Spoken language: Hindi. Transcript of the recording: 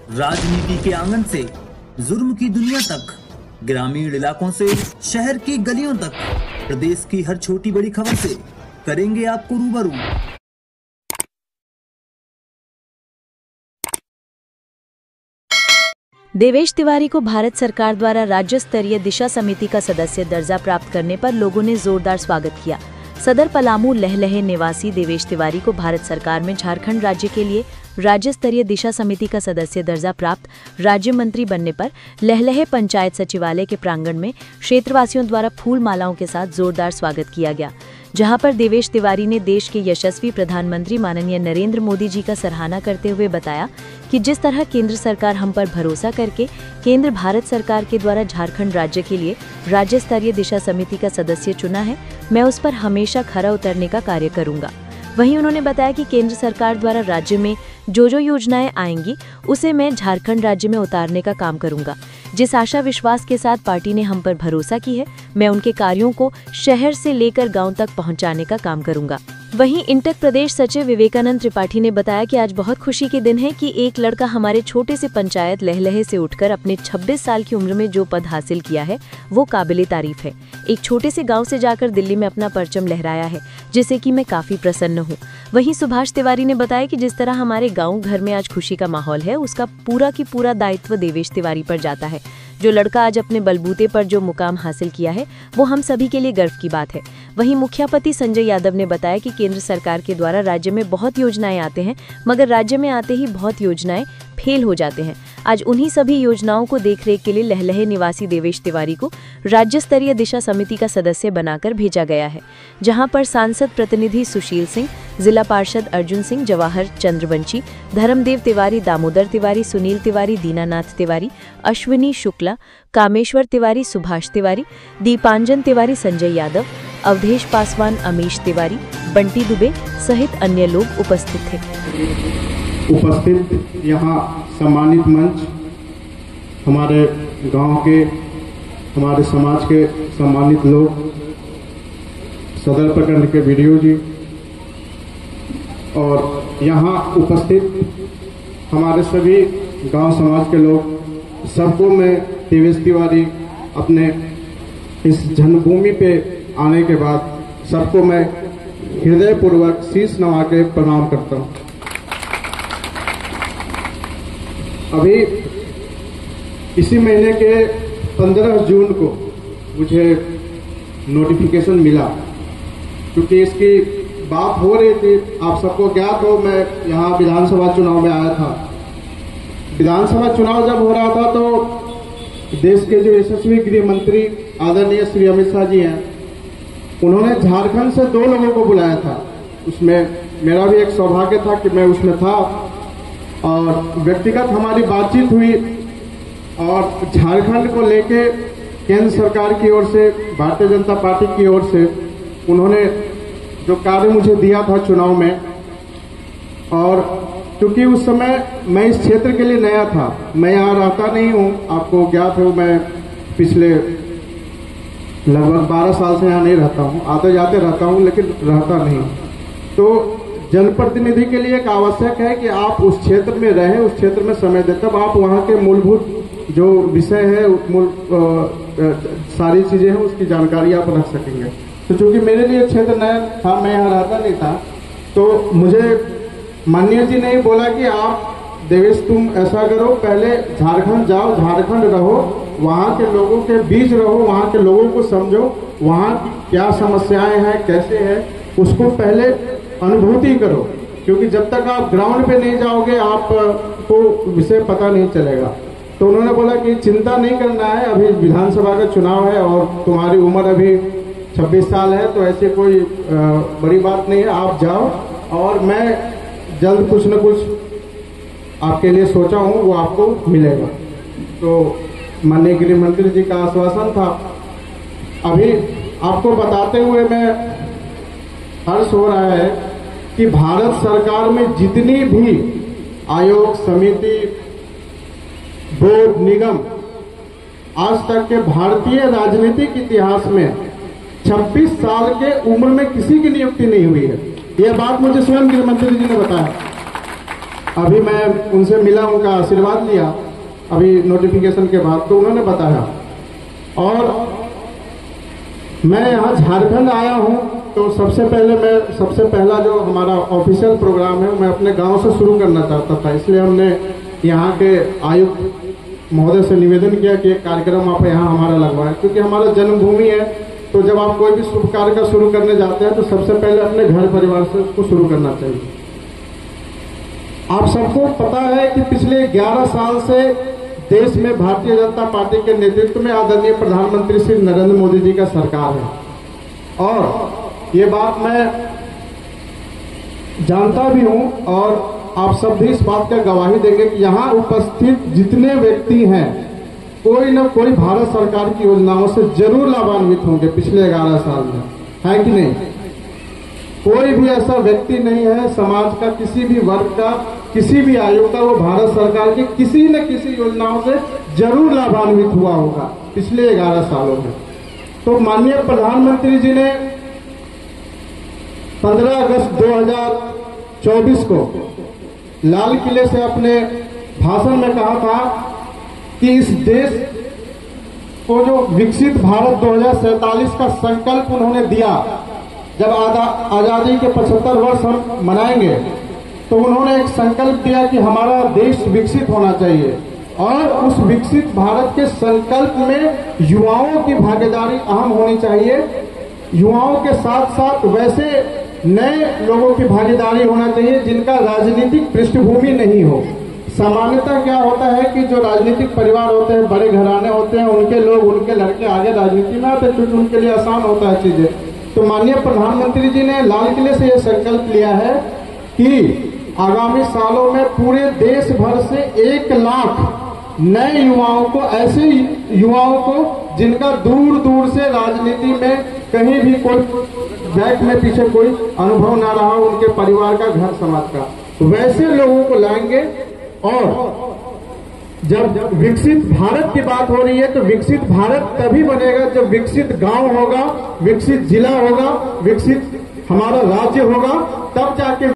राजनीति के आंगन से जुर्म की दुनिया तक, ग्रामीण इलाकों से शहर की गलियों तक, प्रदेश की हर छोटी बड़ी खबर से करेंगे आपको रूबरू। देवेश तिवारी को भारत सरकार द्वारा राज्य स्तरीय दिशा समिति का सदस्य दर्जा प्राप्त करने पर लोगों ने जोरदार स्वागत किया। सदर पलामू लहलहे निवासी देवेश तिवारी को भारत सरकार में झारखंड राज्य के लिए राज्य स्तरीय दिशा समिति का सदस्य दर्जा प्राप्त राज्य मंत्री बनने पर लहलहे पंचायत सचिवालय के प्रांगण में क्षेत्रवासियों द्वारा फूल मालाओं के साथ जोरदार स्वागत किया गया, जहां पर देवेश तिवारी ने देश के यशस्वी प्रधानमंत्री माननीय नरेंद्र मोदी जी का सराहना करते हुए बताया कि जिस तरह केंद्र सरकार हम पर भरोसा करके केंद्र भारत सरकार के द्वारा झारखंड राज्य के लिए राज्य स्तरीय दिशा समिति का सदस्य चुना है, मैं उस पर हमेशा खरा उतरने का कार्य करूंगा। वहीं उन्होंने बताया कि केंद्र सरकार द्वारा राज्य में जो योजनाएं आएंगी उसे मैं झारखंड राज्य में उतारने का काम करूंगा। जिस आशा विश्वास के साथ पार्टी ने हम पर भरोसा की है, मैं उनके कार्यों को शहर से लेकर गांव तक पहुंचाने का काम करूंगा। वहीं इंटक प्रदेश सचिव विवेकानंद त्रिपाठी ने बताया कि आज बहुत खुशी के दिन है कि एक लड़का हमारे छोटे से पंचायत लहलहे से उठकर अपने 26 साल की उम्र में जो पद हासिल किया है वो काबिले तारीफ है। एक छोटे से गांव से जाकर दिल्ली में अपना परचम लहराया है, जिससे कि मैं काफी प्रसन्न हूं। वहीं सुभाष तिवारी ने बताया कि जिस तरह हमारे गाँव घर में आज खुशी का माहौल है, उसका पूरा की पूरा दायित्व देवेश तिवारी पर जाता है। जो लड़का आज अपने बलबूते पर जो मुकाम हासिल किया है वो हम सभी के लिए गर्व की बात है। वहीं मुखियापति संजय यादव ने बताया कि केंद्र सरकार के द्वारा राज्य में बहुत योजनाएं आते हैं, मगर राज्य में आते ही बहुत योजनाएं फेल हो जाते हैं। आज उन्हीं सभी योजनाओं को देखरेख के लिए लहलहे निवासी देवेश तिवारी को राज्य स्तरीय दिशा समिति का सदस्य बनाकर भेजा गया है, जहां पर सांसद प्रतिनिधि सुशील सिंह, जिला पार्षद अर्जुन सिंह, जवाहर चंद्रवंशी, धर्मदेव तिवारी, दामोदर तिवारी, सुनील तिवारी, दीनानाथ तिवारी, अश्विनी शुक्ला, कामेश्वर तिवारी, सुभाष तिवारी, दीपांजन तिवारी, संजय यादव, अवधेश पासवान, अमीश तिवारी, बंटी दुबे सहित अन्य लोग उपस्थित थे। उपस्थित यहाँ सम्मानित मंच, हमारे गांव के, हमारे समाज के सम्मानित लोग, सदर प्रखंड के वीडियो जी और यहाँ उपस्थित हमारे सभी गांव समाज के लोग, सबको मैं देवेश तिवारी अपने इस जन्मभूमि पे आने के बाद सबको मैं हृदयपूर्वक शीश नवा के प्रणाम करता हूँ। अभी इसी महीने के 15 जून को मुझे नोटिफिकेशन मिला, क्योंकि इसकी बात हो रही थी, आप सबको ज्ञात हो, मैं यहाँ विधानसभा चुनाव में आया था। विधानसभा चुनाव जब हो रहा था तो देश के जो यशस्वी गृह मंत्री आदरणीय श्री अमित शाह जी हैं, उन्होंने झारखंड से 2 लोगों को बुलाया था। उसमें मेरा भी एक सौभाग्य था कि मैं उसमें था और व्यक्तिगत हमारी बातचीत हुई और झारखंड को लेके केंद्र सरकार की ओर से, भारतीय जनता पार्टी की ओर से उन्होंने जो कार्य मुझे दिया था चुनाव में, और क्योंकि उस समय मैं इस क्षेत्र के लिए नया था, मैं यहाँ रहता नहीं हूँ, आपको ज्ञात हो, मैं पिछले लगभग 12 साल से यहाँ नहीं रहता हूँ, आते जाते रहता हूँ लेकिन रहता नहीं। तो जनप्रतिनिधि के लिए एक आवश्यक है कि आप उस क्षेत्र में रहें, उस क्षेत्र में समय दें, तब आप वहाँ के मूलभूत जो विषय है, सारी चीजें हैं, उसकी जानकारी आप रख सकेंगे। तो चूंकि मेरे लिए क्षेत्र नया था, मैं यहाँ रहता नहीं था, तो मुझे माननीय जी ने बोला कि आप देवेश तुम ऐसा करो, पहले झारखंड जाओ, झारखंड रहो, वहाँ के लोगों के बीच रहो, वहाँ के लोगों को समझो, वहाँ क्या समस्याएं हैं, कैसे है, उसको पहले अनुभूति करो, क्योंकि जब तक आप ग्राउंड पे नहीं जाओगे आपको विषय पता नहीं चलेगा। तो उन्होंने बोला कि चिंता नहीं करना है, अभी विधानसभा का चुनाव है और तुम्हारी उम्र अभी 26 साल है, तो ऐसे कोई बड़ी बात नहीं है, आप जाओ और मैं जल्द कुछ न कुछ आपके लिए सोचा हूँ, वो आपको मिलेगा। तो माननीय गृह मंत्री जी का आश्वासन था। अभी आपको बताते हुए मैं हर्ष हो रहा है कि भारत सरकार में जितनी भी आयोग, समिति, बोर्ड, निगम आज तक के भारतीय राजनीतिक इतिहास में 26 साल के उम्र में किसी की नियुक्ति नहीं हुई है। यह बात मुझे स्वयं गृह मंत्री जी ने बताया। अभी मैं उनसे मिला, उनका आशीर्वाद लिया अभी नोटिफिकेशन के बाद, तो उन्होंने बताया। और मैं यहाँ झारखंड आया हूँ तो सबसे पहला जो हमारा ऑफिशियल प्रोग्राम है मैं अपने गांव से शुरू करना चाहता था, इसलिए हमने यहाँ के आयुक्त महोदय से निवेदन किया कि एक कार्यक्रम आप यहाँ हमारा लगवाएं, क्योंकि हमारा जन्मभूमि है। तो जब आप कोई भी शुभ कार्य का शुरू करने जाते हैं तो सबसे पहले अपने घर परिवार से उसको शुरू करना चाहिए। आप सबको पता है कि पिछले 11 साल से देश में भारतीय जनता पार्टी के नेतृत्व में आदरणीय प्रधानमंत्री श्री नरेंद्र मोदी जी का सरकार है, और ये बात मैं जानता भी हूं और आप सब भी इस बात का गवाही देंगे कि यहाँ उपस्थित जितने व्यक्ति हैं कोई न कोई भारत सरकार की योजनाओं से जरूर लाभान्वित होंगे पिछले 11 साल में, है कि नहीं? कोई भी ऐसा व्यक्ति नहीं है समाज का, किसी भी वर्ग का, किसी भी आयु का, वो भारत सरकार की किसी न किसी योजनाओं से जरूर लाभान्वित हुआ होगा पिछले 11 सालों में। तो माननीय प्रधानमंत्री जी ने 15 अगस्त 2024 को लाल किले से अपने भाषण में कहा था कि इस देश को जो विकसित भारत 2047 का संकल्प उन्होंने दिया, जब आजादी के 75 वर्ष हम मनाएंगे तो उन्होंने एक संकल्प दिया कि हमारा देश विकसित होना चाहिए, और उस विकसित भारत के संकल्प में युवाओं की भागीदारी अहम होनी चाहिए। युवाओं के साथ साथ वैसे नए लोगों की भागीदारी होना चाहिए जिनका राजनीतिक पृष्ठभूमि नहीं हो। सामान्यतः क्या होता है कि जो राजनीतिक परिवार होते हैं, बड़े घराने होते हैं, उनके लोग, उनके लड़के आगे राजनीति में आते हैं क्योंकि उनके लिए आसान होता है चीजें। तो माननीय प्रधानमंत्री जी ने लाल किले से यह संकल्प लिया है कि आगामी सालों में पूरे देश भर से 1 लाख नए युवाओं को, ऐसे युवाओं को जिनका दूर दूर से राजनीति में कहीं भी कोई बैक में पीछे कोई अनुभव ना रहा, उनके परिवार का, घर समाज का, वैसे लोगों को लाएंगे। और जब विकसित भारत की बात हो रही है तो विकसित भारत तभी बनेगा जब विकसित गांव होगा, विकसित जिला होगा, विकसित हमारा राज्य होगा, तब जाके